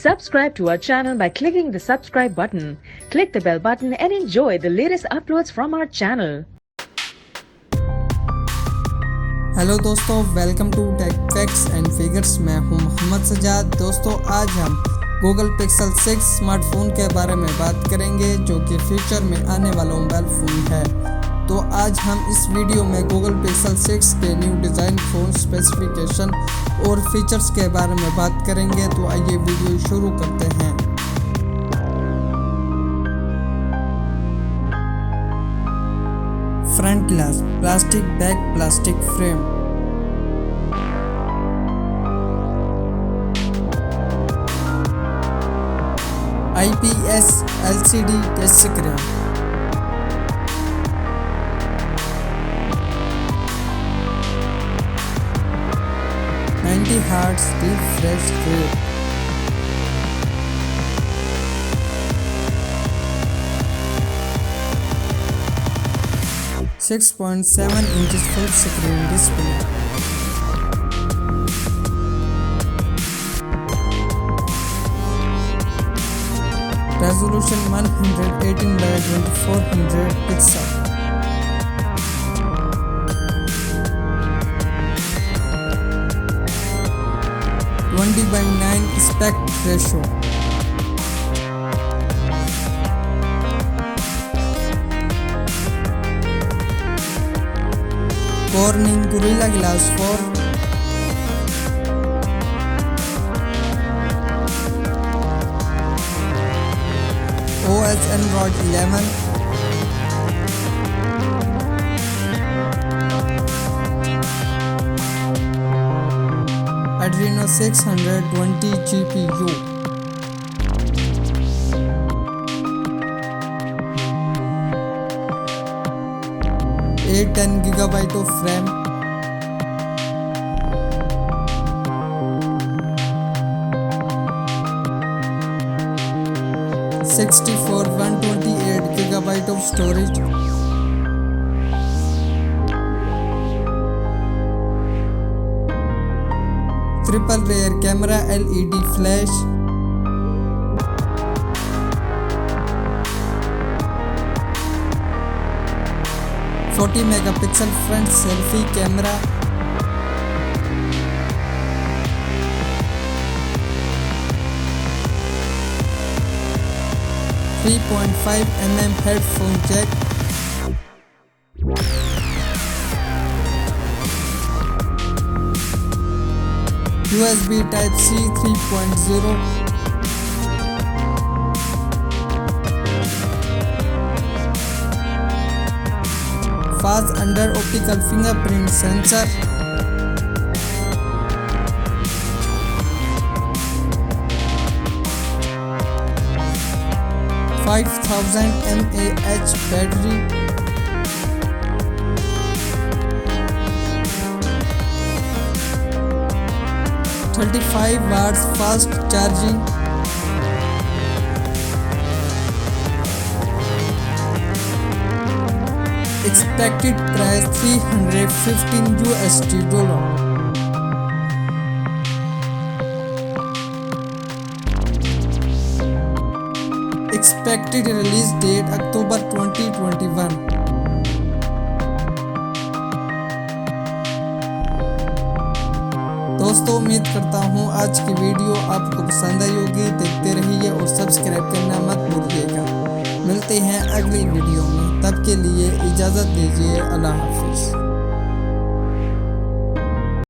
Subscribe to our channel by clicking the subscribe button. Click the bell button and enjoy the latest uploads from our channel. Hello दोस्तों, welcome to tech facts and figures. मैं हूं मोहम्मद सजाद। दोस्तों, आज हम Google pixel 6 smartphone के बारे में बात करेंगे, जो कि फ्यूचर में आने वाला मोबाइल फ़ोन है। तो आज हम इस वीडियो में गूगल पिक्सल 6 के न्यू डिज़ाइन, फ़ोन स्पेसिफिकेशन और फीचर्स के बारे में बात करेंगे। तो आइए वीडियो शुरू करते हैं। Front glass, plastic back, plastic frame. IPS LCD touch screen. Hz refresh rate। 6.7 inches full screen display। Resolution 118 by 2400 pixel। 20:9 aspect ratio। Corning Gorilla Glass 4। OS Android 11। Adreno 620 GPU। 810 GB of RAM। 128 GB of storage। Triple rear camera, LED flash. 40 megapixel front selfie camera. 3.5 mm headphone jack. USB Type-C 3.0। Fast under optical fingerprint sensor। 5000 mAh battery। 35 watts fast charging। Expected price $315। Expected release date October 2021। दोस्तों, उम्मीद करता हूँ आज की video आपको पसंद आई होगी। देखते रहिए और सब्सक्राइब करना मत भूलिएगा। मिलते हैं अगली वीडियो में, तब के लिए इजाज़त दीजिए। अल्लाह हाफिज़।